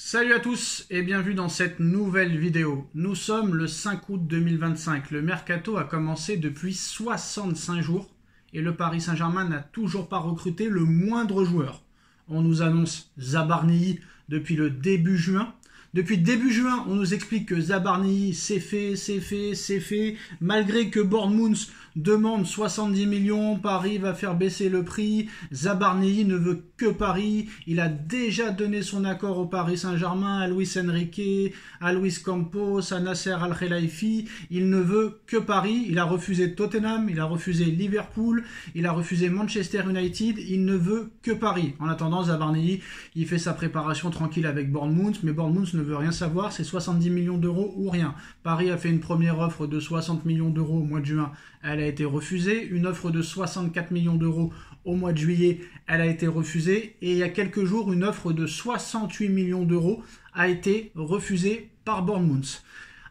Salut à tous et bienvenue dans cette nouvelle vidéo. Nous sommes le 5 août 2025. Le mercato a commencé depuis 65 jours et le Paris Saint-Germain n'a toujours pas recruté le moindre joueur. On nous annonce Zabarnyi depuis le début juin. Depuis début juin, on nous explique que Zabarnyi, c'est fait. Malgré que Bournemouth demande 70 millions, Paris va faire baisser le prix. Zabarnyi ne veut que Paris. Il a déjà donné son accord au Paris Saint-Germain, à Luis Enrique, à Luis Campos, à Nasser Al-Khelaifi. Il ne veut que Paris. Il a refusé Tottenham, il a refusé Liverpool, il a refusé Manchester United. Il ne veut que Paris. En attendant, Zabarnyi, il fait sa préparation tranquille avec Bournemouth, mais Bournemouth ne veut rien savoir, c'est 70 millions d'euros ou rien. Paris a fait une première offre de 60 millions d'euros au mois de juin, elle a été refusée. Une offre de 64 millions d'euros au mois de juillet, elle a été refusée. Et il y a quelques jours, une offre de 68 millions d'euros a été refusée par Bournemouth.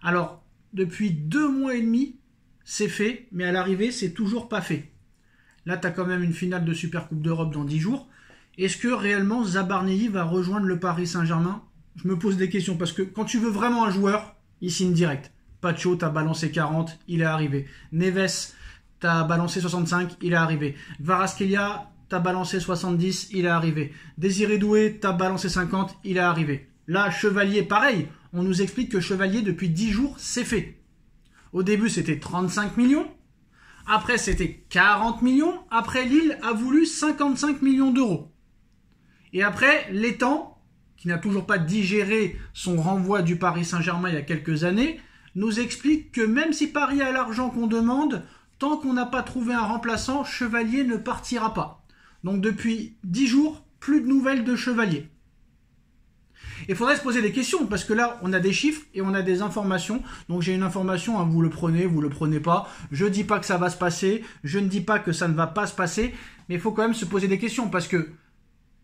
Alors, depuis 2 mois et demi, c'est fait, mais à l'arrivée, c'est toujours pas fait. Là, tu as quand même une finale de Supercoupe d'Europe dans 10 jours. Est-ce que réellement Zabarnyi va rejoindre le Paris Saint-Germain? Je me pose des questions parce que quand tu veux vraiment un joueur, il signe direct. Pacho, t'as balancé 40, il est arrivé. Neves, t'as balancé 65, il est arrivé. Kvaratskhelia, t'as balancé 70, il est arrivé. Désiré Doué, t'as balancé 50, il est arrivé. Là, Chevalier, pareil. On nous explique que Chevalier, depuis 10 jours, c'est fait. Au début, c'était 35 millions. Après, c'était 40 millions. Après, Lille a voulu 55 millions d'euros. Et après, l'Étang, qui n'a toujours pas digéré son renvoi du Paris Saint-Germain il y a quelques années, nous explique que même si Paris a l'argent qu'on demande, tant qu'on n'a pas trouvé un remplaçant, Chevalier ne partira pas. Donc depuis 10 jours, plus de nouvelles de Chevalier. Il faudrait se poser des questions, parce que là, on a des chiffres et on a des informations. Donc j'ai une information, hein, vous le prenez pas. Je ne dis pas que ça va se passer, je ne dis pas que ça ne va pas se passer, mais il faut quand même se poser des questions, parce que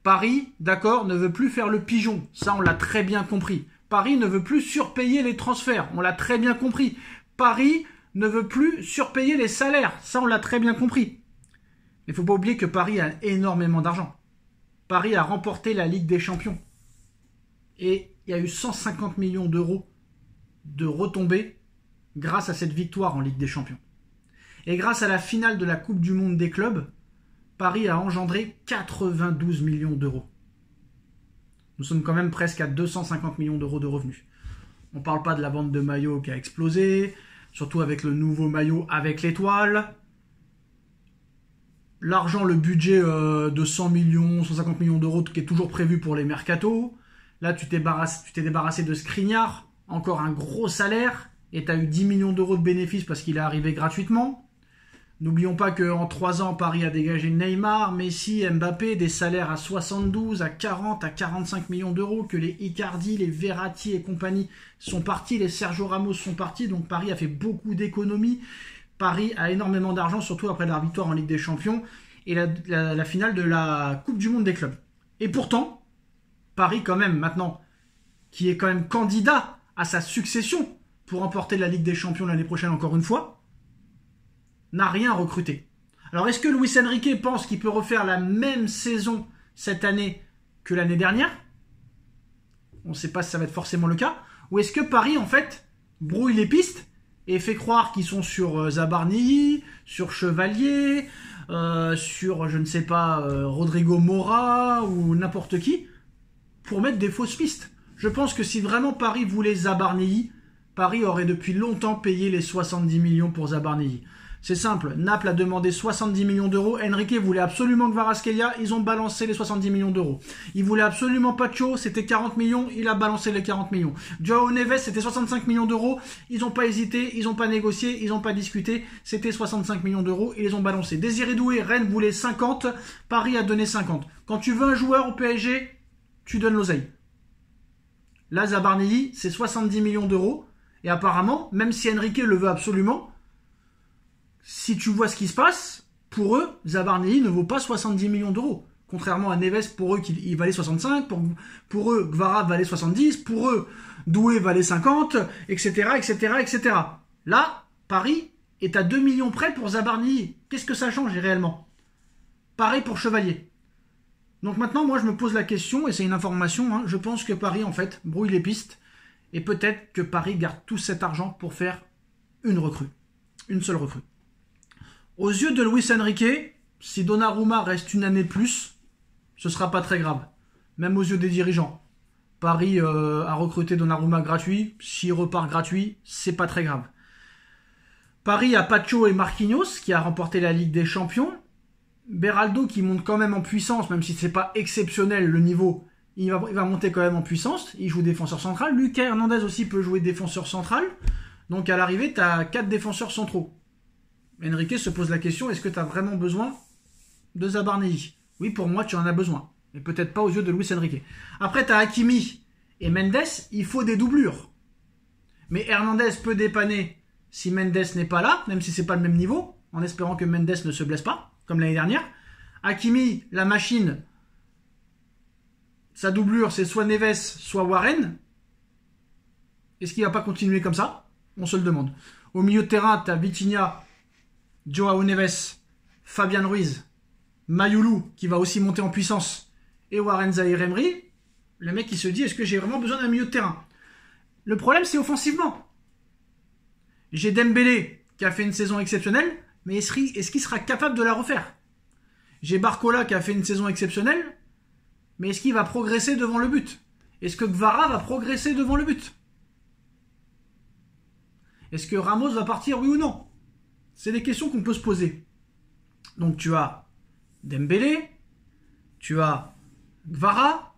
Paris, d'accord, ne veut plus faire le pigeon. Ça, on l'a très bien compris. Paris ne veut plus surpayer les transferts. On l'a très bien compris. Paris ne veut plus surpayer les salaires. Ça, on l'a très bien compris. Mais il ne faut pas oublier que Paris a énormément d'argent. Paris a remporté la Ligue des Champions. Et il y a eu 150 millions d'euros de retombées grâce à cette victoire en Ligue des Champions. Et grâce à la finale de la Coupe du Monde des clubs, Paris a engendré 92 millions d'euros. Nous sommes quand même presque à 250 millions d'euros de revenus. On ne parle pas de la vente de maillots qui a explosé, surtout avec le nouveau maillot avec l'étoile. L'argent, le budget de 100 millions, 150 millions d'euros qui est toujours prévu pour les mercatos. Là, tu t'es débarrassé de Skriniar, encore un gros salaire, et tu as eu 10 millions d'euros de bénéfices parce qu'il est arrivé gratuitement. N'oublions pas qu'en 3 ans, Paris a dégagé Neymar, Messi, Mbappé, des salaires à 72, à 40, à 45 millions d'euros, que les Icardi, les Verratti et compagnie sont partis, les Sergio Ramos sont partis, donc Paris a fait beaucoup d'économies. Paris a énormément d'argent, surtout après la victoire en Ligue des Champions et la finale de la Coupe du Monde des clubs. Et pourtant, Paris quand même maintenant, qui est quand même candidat à sa succession pour remporter la Ligue des Champions l'année prochaine encore une fois, n'a rien recruté. Alors est-ce que Luis Enrique pense qu'il peut refaire la même saison cette année que l'année dernière? On ne sait pas si ça va être forcément le cas. Ou est-ce que Paris, en fait, brouille les pistes et fait croire qu'ils sont sur Zabarnyi, sur Chevalier, sur, je ne sais pas, Rodrigo Mora ou n'importe qui, pour mettre des fausses pistes. Je pense que si vraiment Paris voulait Zabarnyi, Paris aurait depuis longtemps payé les 70 millions pour Zabarnyi. C'est simple, Naples a demandé 70 millions d'euros, Enrique voulait absolument Kvaratskhelia, ils ont balancé les 70 millions d'euros. Il voulait absolument Pacho, c'était 40 millions, il a balancé les 40 millions. Joao Neves, c'était 65 millions d'euros, ils n'ont pas hésité, ils n'ont pas négocié, ils n'ont pas discuté, c'était 65 millions d'euros, ils les ont balancés. Désiré Doué, Rennes voulait 50, Paris a donné 50. Quand tu veux un joueur au PSG, tu donnes l'oseille. Là, Zabarnyi, c'est 70 millions d'euros, et apparemment, même si Enrique le veut absolument, si tu vois ce qui se passe, pour eux, Zabarnyi ne vaut pas 70 millions d'euros. Contrairement à Neves, pour eux, il valait 65, pour eux, Kvara valait 70, pour eux, Doué valait 50, etc., etc. Là, Paris est à 2 millions près pour Zabarnyi. Qu'est-ce que ça change réellement? Pareil pour Chevalier. Donc maintenant, moi, je me pose la question, et c'est une information, hein, je pense que Paris, en fait, brouille les pistes, et peut-être que Paris garde tout cet argent pour faire une recrue. Une seule recrue. Aux yeux de Luis Enrique, si Donnarumma reste une année de plus, ce sera pas très grave. Même aux yeux des dirigeants. Paris a recruté Donnarumma gratuit, s'il repart gratuit, c'est pas très grave. Paris a Pacho et Marquinhos, qui a remporté la Ligue des Champions. Beraldo qui monte quand même en puissance, même si c'est pas exceptionnel le niveau, il va monter quand même en puissance, il joue défenseur central. Lucas Hernandez aussi peut jouer défenseur central, donc à l'arrivée tu as 4 défenseurs centraux. Enrique se pose la question, est-ce que tu as vraiment besoin de Zabarnelli? Oui, pour moi tu en as besoin, mais peut-être pas aux yeux de Luis Enrique. Après tu as Hakimi et Mendes, il faut des doublures. Mais Hernandez peut dépanner si Mendes n'est pas là, même si c'est pas le même niveau, en espérant que Mendes ne se blesse pas, comme l'année dernière. Hakimi, la machine, sa doublure, c'est soit Neves, soit Warren. Est-ce qu'il va pas continuer comme ça? On se le demande. Au milieu de terrain, tu as Vitinha, Joao Neves, Fabian Ruiz, Mayoulou, qui va aussi monter en puissance, et Warren Zaïre-Emery. Le mec, il se dit, est-ce que j'ai vraiment besoin d'un milieu de terrain? Le problème, c'est offensivement. J'ai Dembélé, qui a fait une saison exceptionnelle, mais est-ce qu'il sera capable de la refaire? J'ai Barcola qui a fait une saison exceptionnelle, mais est-ce qu'il va progresser devant le but? Est-ce que Gvara va progresser devant le but? Est-ce que Ramos va partir, oui ou non? C'est des questions qu'on peut se poser. Donc tu as Dembélé, tu as Gvara,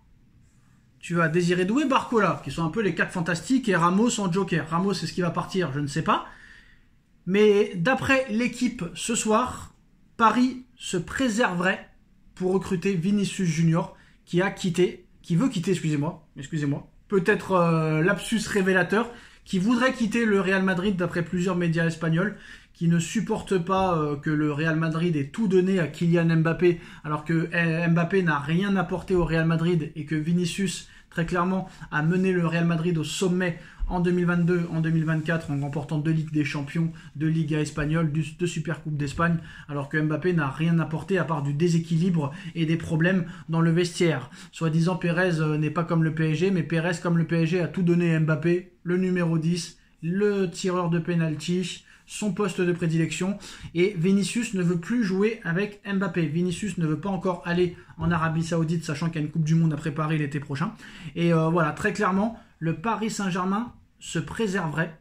tu as Désiré Doué, Barcola, qui sont un peu les 4 fantastiques, et Ramos en joker. Ramos, est-ce qu'il va partir? Je ne sais pas. Mais d'après l'équipe ce soir, Paris se préserverait pour recruter Vinicius Junior, qui veut quitter, excusez-moi, peut-être lapsus révélateur, qui voudrait quitter le Real Madrid d'après plusieurs médias espagnols, qui ne supporte pas que le Real Madrid ait tout donné à Kylian Mbappé, alors que Mbappé n'a rien apporté au Real Madrid et que Vinicius, très clairement, a mené le Real Madrid au sommet en 2022, en 2024, en remportant 2 Ligues des Champions, 2 Ligas espagnoles, 2 Supercoupes d'Espagne, alors que Mbappé n'a rien apporté à part du déséquilibre et des problèmes dans le vestiaire. Soi-disant, Pérez n'est pas comme le PSG, mais Pérez, comme le PSG, a tout donné à Mbappé, le numéro 10, le tireur de penalty, son poste de prédilection, et Vinicius ne veut plus jouer avec Mbappé. Vinicius ne veut pas encore aller en Arabie Saoudite, sachant qu'il y a une Coupe du Monde à préparer l'été prochain. Et voilà, très clairement, le Paris Saint-Germain se préserverait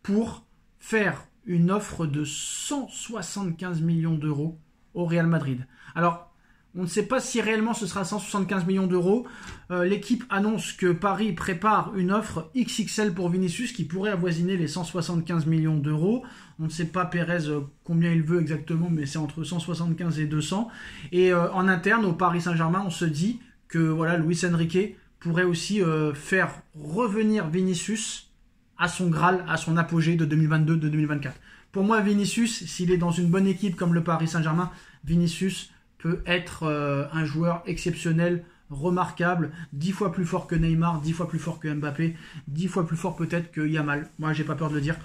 pour faire une offre de 175 millions d'euros au Real Madrid. Alors, on ne sait pas si réellement ce sera 175 millions d'euros. L'équipe annonce que Paris prépare une offre XXL pour Vinicius qui pourrait avoisiner les 175 millions d'euros. On ne sait pas Pérez combien il veut exactement, mais c'est entre 175 et 200. Et en interne, au Paris Saint-Germain, on se dit que voilà, Luis Enrique pourrait aussi faire revenir Vinicius à son Graal, à son apogée de 2022, de 2024. Pour moi, Vinicius, s'il est dans une bonne équipe comme le Paris Saint-Germain, Vinicius peut être un joueur exceptionnel, remarquable, 10 fois plus fort que Neymar, 10 fois plus fort que Mbappé, 10 fois plus fort peut-être que Yamal. Moi, j'ai pas peur de le dire.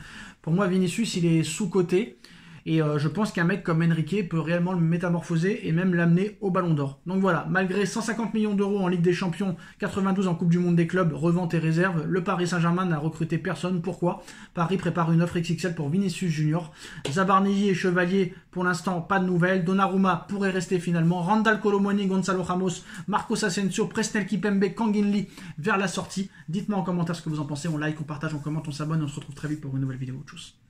Pour moi, Vinicius, il est sous-coté. Et je pense qu'un mec comme Enrique peut réellement le métamorphoser et même l'amener au Ballon d'Or. Donc voilà, malgré 150 millions d'euros en Ligue des Champions, 92 en Coupe du Monde des clubs, revente et réserve, le Paris Saint-Germain n'a recruté personne. Pourquoi? Paris prépare une offre XXL pour Vinicius Junior. Zabarnelli et Chevalier, pour l'instant, pas de nouvelles. Donnarumma pourrait rester finalement. Randal Kolo Muani, Gonzalo Ramos, Marcos Asensio, Presnel Kimpembe, Kangin Lee vers la sortie. Dites-moi en commentaire ce que vous en pensez. On like, on partage, on commente, on s'abonne et on se retrouve très vite pour une nouvelle vidéo. Tchuss.